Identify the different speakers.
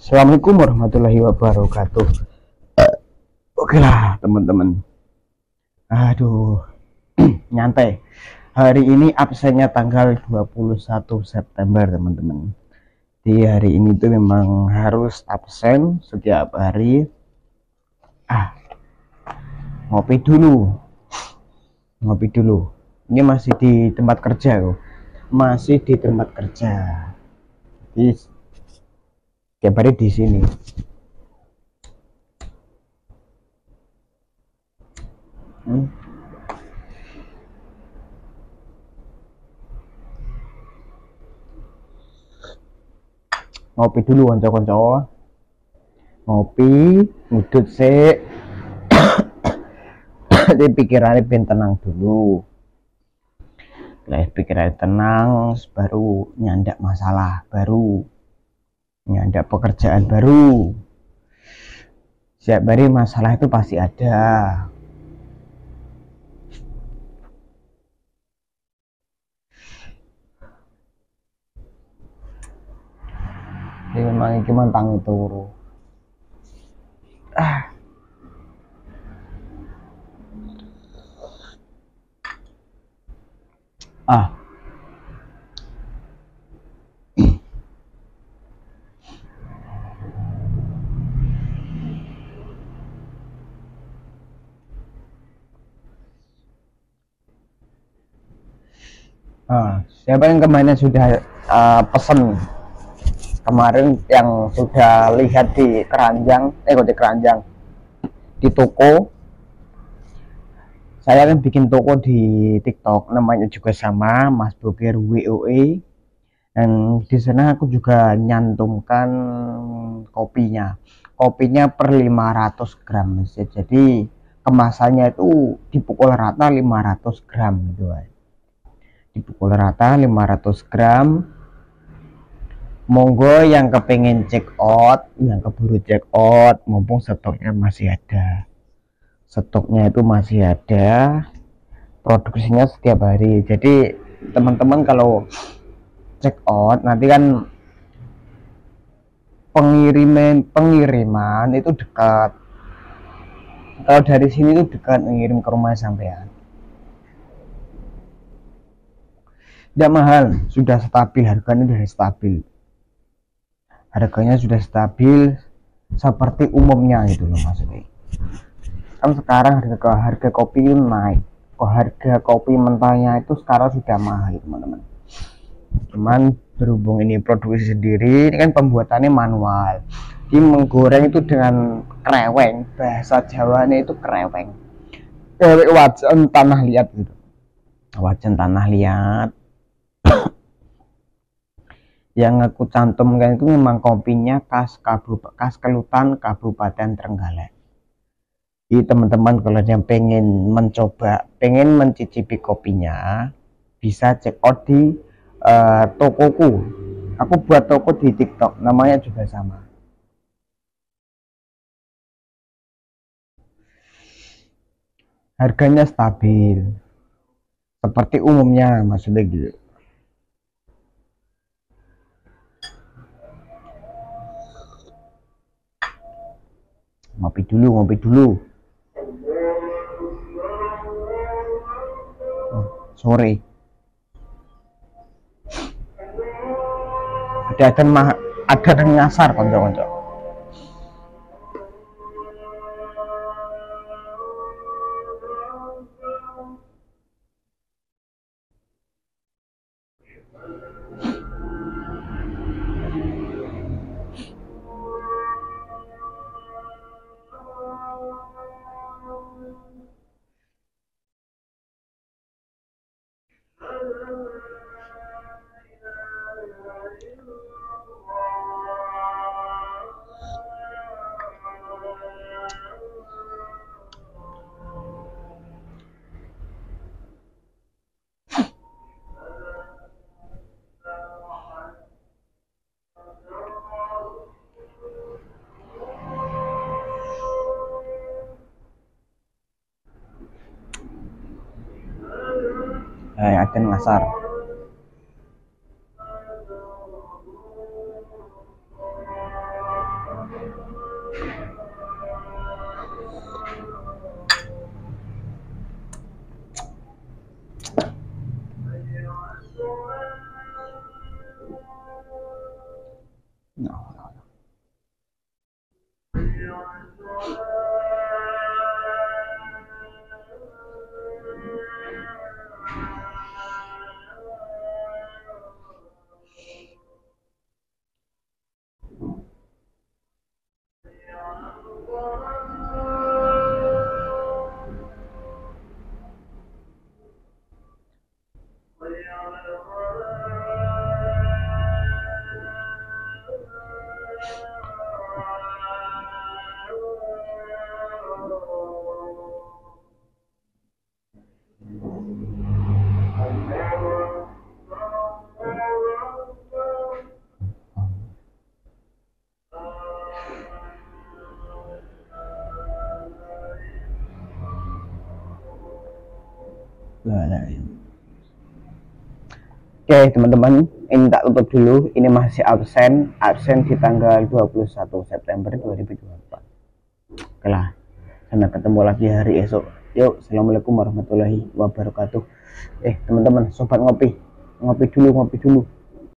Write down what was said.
Speaker 1: Assalamualaikum warahmatullahi wabarakatuh. Oke lah teman-teman. Aduh, nyantai. Hari ini absennya tanggal 21 September teman-teman. Di hari ini tuh memang harus absen setiap hari. Ngopi dulu. Ngopi dulu. Ini masih di tempat kerja kok. Masih di tempat kerja. Jadi tiap hari di sini. Ngopi dulu konco-konco. Ngopi, ngudut sik. Jadi pikirannya ben tenang dulu. Lah pikirannya tenang, baru nyandak masalah baru. Nyandak pekerjaan baru. Setiap hari masalah itu pasti ada. Jadi memang iki tangi turu. Siapa yang kemarin sudah pesen kemarin yang sudah lihat di keranjang di toko. Saya kan bikin toko di TikTok, namanya juga sama, Mas Boger WOE. Dan di sana aku juga nyantumkan kopinya. Kopinya per 500 gram. Jadi kemasannya itu dipukul rata 500 gram gitu. Dipukul rata 500 gram. Monggo yang kepengen check out, yang keburu check out, mumpung stoknya masih ada. Stoknya itu masih ada, produksinya setiap hari. Jadi teman-teman kalau check out nanti kan pengiriman itu dekat. Kalau dari sini itu dekat, mengirim ke rumah sampean. Tidak mahal, sudah stabil, harganya sudah stabil. Harganya sudah stabil seperti umumnya gitu loh maksudnya. Kan sekarang harga kopi naik. Harga kopi mentahnya itu sekarang sudah mahal teman-teman. Cuman berhubung ini produksi sendiri, ini kan pembuatannya manual. Jadi menggoreng itu dengan kreweng, bahasa Jawanya itu kreweng. Wajan tanah liat gitu. Wajan tanah liat. Yang aku cantumkan itu memang kopinya khas Kelutan Kabupaten Trenggalek. Jadi teman-teman kalau yang pengen mencicipi kopinya, bisa check out di tokoku. Aku buat toko di TikTok, namanya juga sama. Harganya stabil, seperti umumnya maksudnya gitu. Ngopi dulu. Sore. Ada dan nyasar konco-konco. Ada ngasar. No. Oke teman-teman, ini tak tutup dulu. Ini masih absen di tanggal 21 September 2024. Oke lah, sampai ketemu lagi hari esok. Yuk, assalamualaikum warahmatullahi wabarakatuh. Teman-teman, sobat ngopi dulu.